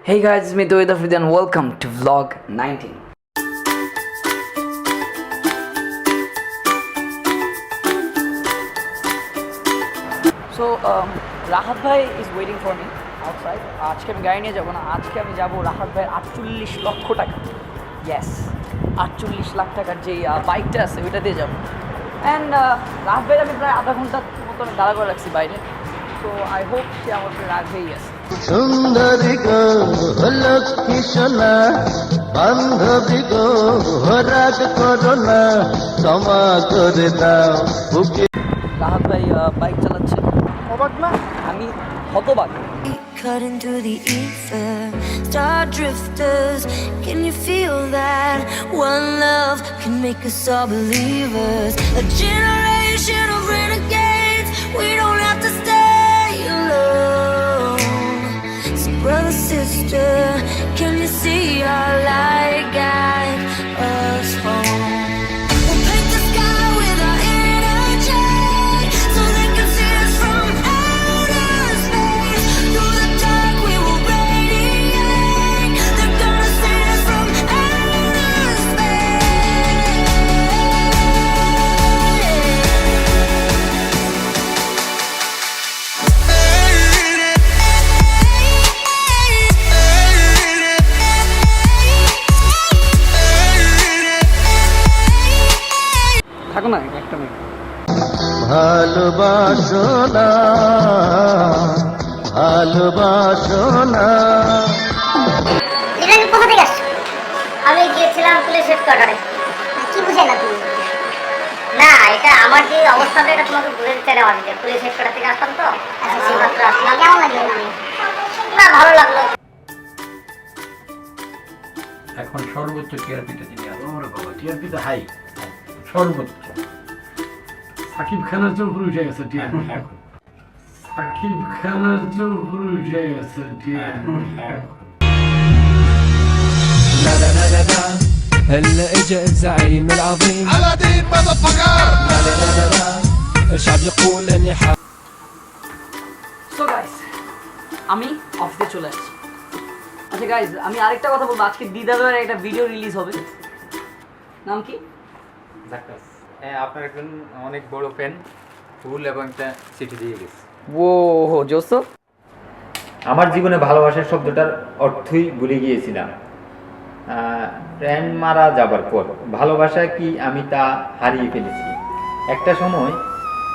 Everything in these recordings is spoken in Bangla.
Hey guys, it's me Toyed Afridi and welcome to vlog 19. So Rahat ভাই is waiting for me outside. আজকে আমি গাড়ি নিয়ে যাবো না, আজকে আমি যাবো রাহাত ভাইয়ের 48 লক্ষ টাকা, ইয়েস 48 লাখ টাকার যেই বাইকটা আছে ওইটা দিয়ে যাবো। অ্যান্ড রাহাত ভাই আমি প্রায় আধা ঘন্টার মতো আমি দাঁড়া করে রাখছি বাইরে, তো আই হোপ সে আমার উপরে রাগ হয়েই আছে। সুন্দরী গো লক্ষ্মী সোনা বান্ধবী গো রাগ করো না ক্ষমা করে দাও বুকে। রাহাত ভাই বাইক চালাচ্ছে, অবাক না? আমি হতবাক। Cutting through the ether, star drifters. Can you feel that? One love can make us all believers. A generation of renegades. We don't have to stay alone. So brother, sister, can you see our light guide us home? We'll paint the sky with our energy, so they can see us from outer space. Through the dark we will radiate. They're gonna see us from outer থাকো না একটা মিনিট। ভালোবাসো না ভালোবাসো না। এটা কোথা থেকে আসছো? আমি গিয়েছিলাম পুলিশ হেডকোয়ার্টারে। কি বুঝে না তুমি? না, এটা আমার যে অবস্থাটা এটা তোমাকে বুঝে দিতে দেওয়া যায়। পুলিশ হেডকোয়ার্টার থেকে আসলাম তো, সেই মাত্র আসলাম। কেমন লাগলো? না, ভালো লাগলো। এখন সর্বোচ্চ টিআরপিতে তিনি আছেন। ওরে বাবা, টিআরপিতে হাই, সর্বোচ্চ। সাকিব খানের চেয়ে উপরে উঠে গেছে টিআরপি এখন। সাকিব খানের চেয়ে উপরে উঠে গেছে টিআরপি এখন। هلا اجا الزعيم العظيم على دين الشعب يقول اني সো গাইস, আমি অফিসে চলে আসছি। আচ্ছা গাইস, আমি আরেকটা কথা বলবো, আজকে দিদা ভাইয়ের একটা ভিডিও রিলিজ হবে। নাম কি? জাক্কাস। হ্যাঁ, আপনার একজন অনেক বড় ফ্যান, ফুল এবং একটা চিঠি দিয়ে গেছে। ও হো জোসো। আমার জীবনে ভালোবাসার শব্দটার অর্থই ভুলে গিয়েছিলাম। প্রেম মারা যাবার পর ভালোবাসা কি আমি তা হারিয়ে ফেলেছি। একটা সময়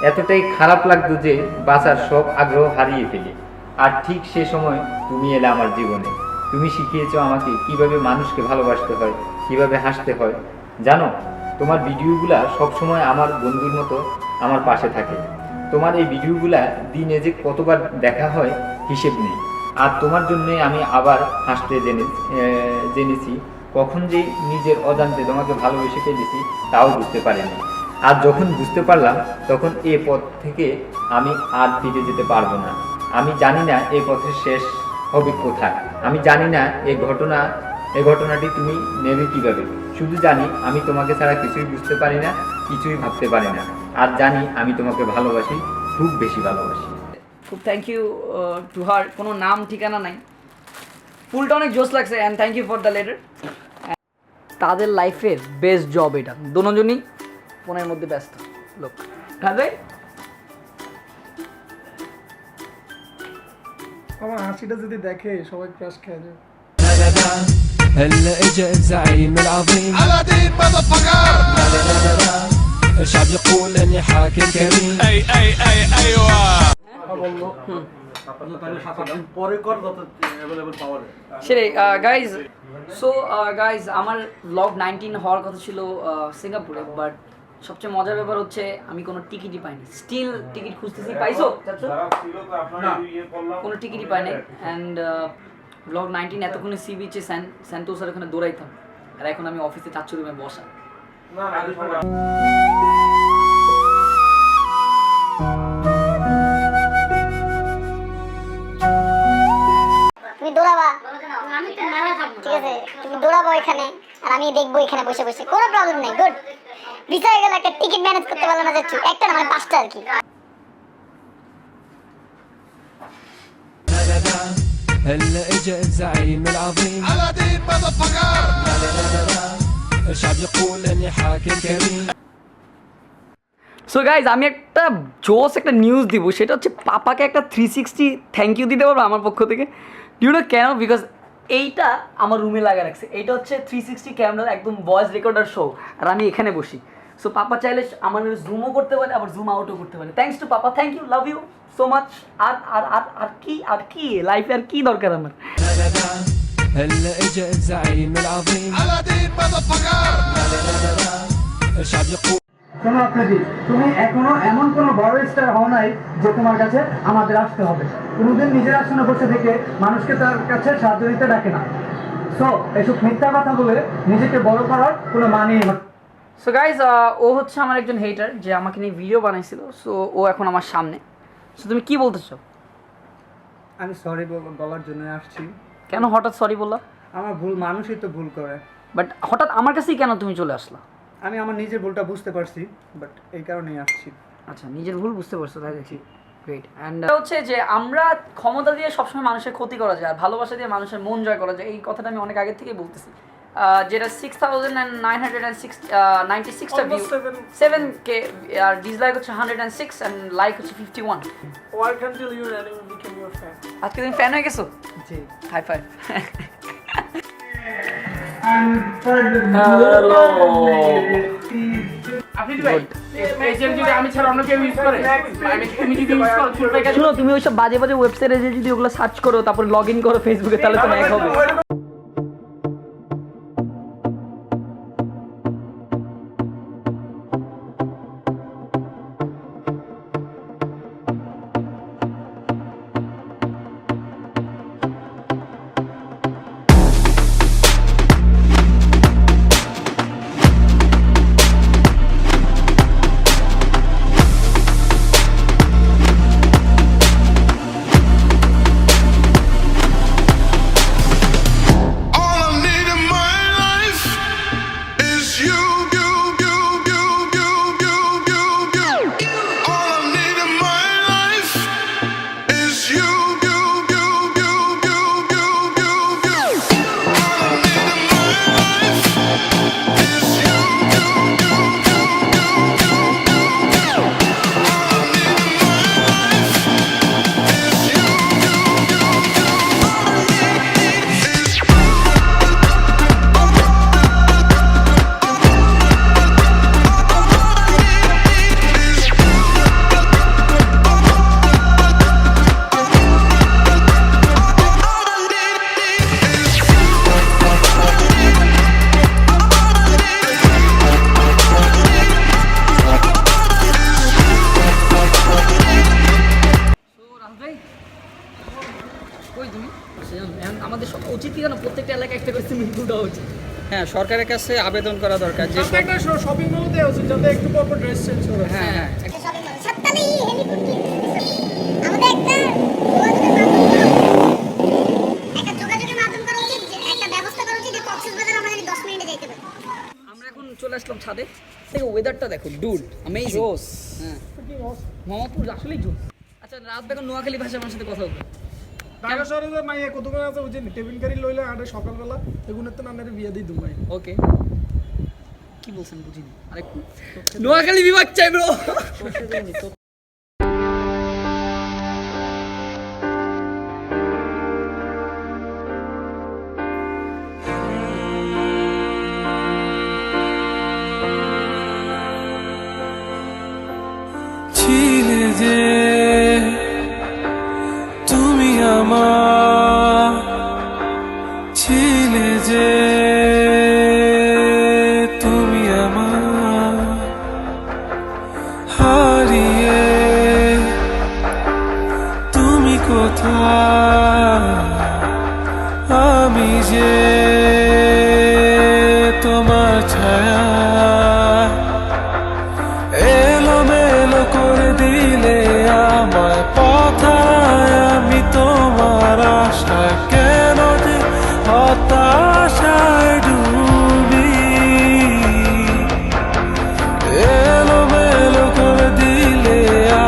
এতটাই খারাপ লাগতো যে বাঁচার সব আগ্রহ হারিয়ে ফেলি। আর ঠিক সে সময় তুমি এলে আমার জীবনে। তুমি শিখিয়েছো আমাকে কিভাবে মানুষকে ভালোবাসতে হয়, কিভাবে হাসতে হয়। জানো, তোমার ভিডিওগুলা সবসময় আমার বন্ধুর মতো আমার পাশে থাকে। তোমার এই ভিডিওগুলা দিনে যে কতবার দেখা হয় হিসেব নেই। আর তোমার জন্যই আমি আবার হাসতে জেনেছি। কখন যে নিজের অজান্তে তোমাকে ভালোবেসে ফেলেছি তাও বুঝতে পারিনি। আর যখন বুঝতে পারলাম তখন এ পথ থেকে আমি আর ফিরে যেতে পারবো না। আমি জানি না এই পথের শেষ হবে কোথায়। আমি জানি না এই ঘটনাটি তুমি নেবে কীভাবে। শুধু জানি আমি তোমাকে ছাড়া কিছুই বুঝতে পারি না, কিছুই ভাবতে পারি না। আর জানি আমি তোমাকে ভালোবাসি, খুব বেশি ভালোবাসি। খুব থ্যাংক ইউ টু হার। কোনো নাম ঠিকানা নাই, ফুলটা অনেক জোস লাগছে। And thank you for the letter. তাদের লাইফের বেস্ট জব এটা, দুজনই ফোনের মধ্যে ব্যস্ত লোক। ভাই আমার হাসিটা যদি দেখে সবাই ক্রাশ খেয়ে যায়। هلا اجا الزعيم العظيم على دين الشعب يقول اني حاكم كريم ايوه সেটাই গাইজ। সো গাইজ, আমার ব্লগ 19 হওয়ার কথা ছিল সিঙ্গাপুরে, বাট সবচেয়ে মজার ব্যাপার হচ্ছে আমি কোনো টিকিটই পাইনি। স্টিল টিকিট খুঁজতেছি। পাইছো? কোনো টিকিটই পাই নাই। অ্যান্ড ব্লগ 19 এতক্ষণে সি বিচে স্যান্টোসার ওখানে দৌড়াইতাম, আর এখন আমি অফিসে চাচ্ছু রুমে বসা। তুমি দৌড়াবা, ঠিক আছে? তুমি দৌড়াবো এখানে, আর আমি দেখবো এখানে বসে বসে। কোনো প্রবলেম নেই, গুড। ভিসা হয়ে গেল, একটা টিকিট ম্যানেজ করতে পারলো না যাচ্ছি, একটা না মানে 5টা আর কি। هلا اجا الزعيم العظيم علادين مذفقر لا لا لا لا الشعب يقول اني حاكم كريم. সো গাইজ আমি একটা জোস একটা নিউজ দিব, সেটা হচ্ছে পাপাকে একটা 360 থ্যাংক ইউ দিতে পারবো আমার পক্ষ থেকে। ইউ নো কেন? বিকজ এইটা আমার রুমে লাগা রাখছে, এইটা হচ্ছে 360 ক্যামেরার একদম ভয়েস রেকর্ডার শো, আর আমি এখানে বসি। সো পাপা চাইলে আমার জুমও করতে পারে, আবার জুম আউটও করতে পারে। Thanks to papa, thank you, love you so much. আর আর আর আর কি লাইফে আর কি দরকার আমার? لا لا لا هلا اجا الزعيم العظيم علادين مذفقر لا لا لا لا الشعب يقول শোনো আপনাকে, তুমি এখনো এমন কোনো বড় স্টার হও নাই যে তোমার কাছে আমাদের আসতে হবে। কোনোদিন নিজের আসনে বসে থেকে মানুষকে তার কাছে সাহায্য দিতে ডাকে না। সো এসব মিথ্যা কথা বলে নিজেকে বড় করার কোনো মানেই না। সো গাইজ ও হচ্ছে আমার একজন হেটার যে আমাকে নিয়ে ভিডিও বানাইছিল। সো ও এখন আমার সামনে। সো তুমি কি বলতেছো? আমি সরি বলার জন্য আসছি। কেন হঠাৎ সরি বললা? আমার ভুল, মানুষই তো ভুল করে। বাট হঠাৎ আমার কাছেই কেন তুমি চলে আসলা? আমি আমার নিজের ভুলটা বুঝতে পারছি, বাট এই কারণেই আসছি। আচ্ছা, নিজের ভুল বুঝতে পারছো, তাই দেখি। গ্রেট। অ্যান্ড হচ্ছে যে আমরা ক্ষমতা দিয়ে সবসময় মানুষের ক্ষতি করা যায়, আর ভালোবাসা দিয়ে মানুষের মন জয় করা যায়। এই কথাটা আমি অনেক আগে থেকেই বলতেছি। যেটা 6,996টা ভিউ, 7K, আর ডিসলাইক হচ্ছে 106 অ্যান্ড লাইক হচ্ছে 51। Why until your enemy became your fan? আজকে তুমি ফ্যান হয়ে গেছো? জি। High five. শুনো, তুমি ওইসব বাজে বাজে ওয়েবসাইটে যদি ওগুলো সার্চ করো, তারপর লগ ইন করো ফেসবুকে, তাহলে তো এক হবে। আমাদের সব উচিত কি জানো, প্রত্যেকটা এলাকায় একটা করে সুইমিং পুল দেওয়া উচিত। হ্যাঁ, সরকারের কাছে আবেদন করা দরকার যে শপিং মল দেওয়া উচিত, যাতে একটু পর ড্রেস চেঞ্জ করে। হ্যাঁ হ্যাঁ সপ্তাহে হেলিকপ্টার আমাদের একটা যোগাযোগের মাধ্যম করা উচিত, একটা ব্যবস্থা করা উচিত যে কক্সবাজার আমরা 10 মিনিটে যাইতে পারি। আমরা এখন চলে আসলাম ছাদে থেকে, ওয়েদারটা দেখো ডুড অ্যামেজিং। জোস। হ্যাঁ, মোহাম্মদপুর আসলেই জোস। আচ্ছা, রাত দেখো নোয়াখালী ভাষায় আমার সাথে কথা বলবে। ঢাকা শহরে যে মাইয়া কতক্ষণ আছে বুঝিনি, টেবিল গাড়ি লইলে আরে সকালবেলা এগুনের তো নানের বিয়ে দিই দুবাই। ওকে, কি বলছেন বুঝিনি। আরেকটু নোয়াখালী বিভাগ চাই ব্রো। ছিলে যে তুমি আমার, ছিলে যে তুমি আমার, হারিয়ে তুমি কোথায়, আমি যে তোমার ছায়া এলোমেলো করে দিলে আমার পথায়, আমি তোমার আশায় কেন যে হতাশায় ডুবি, এলোমেলো করে দিলে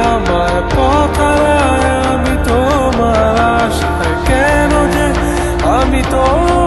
আমার পথায়, আমি তোমার আশায় কেন যে আমি তো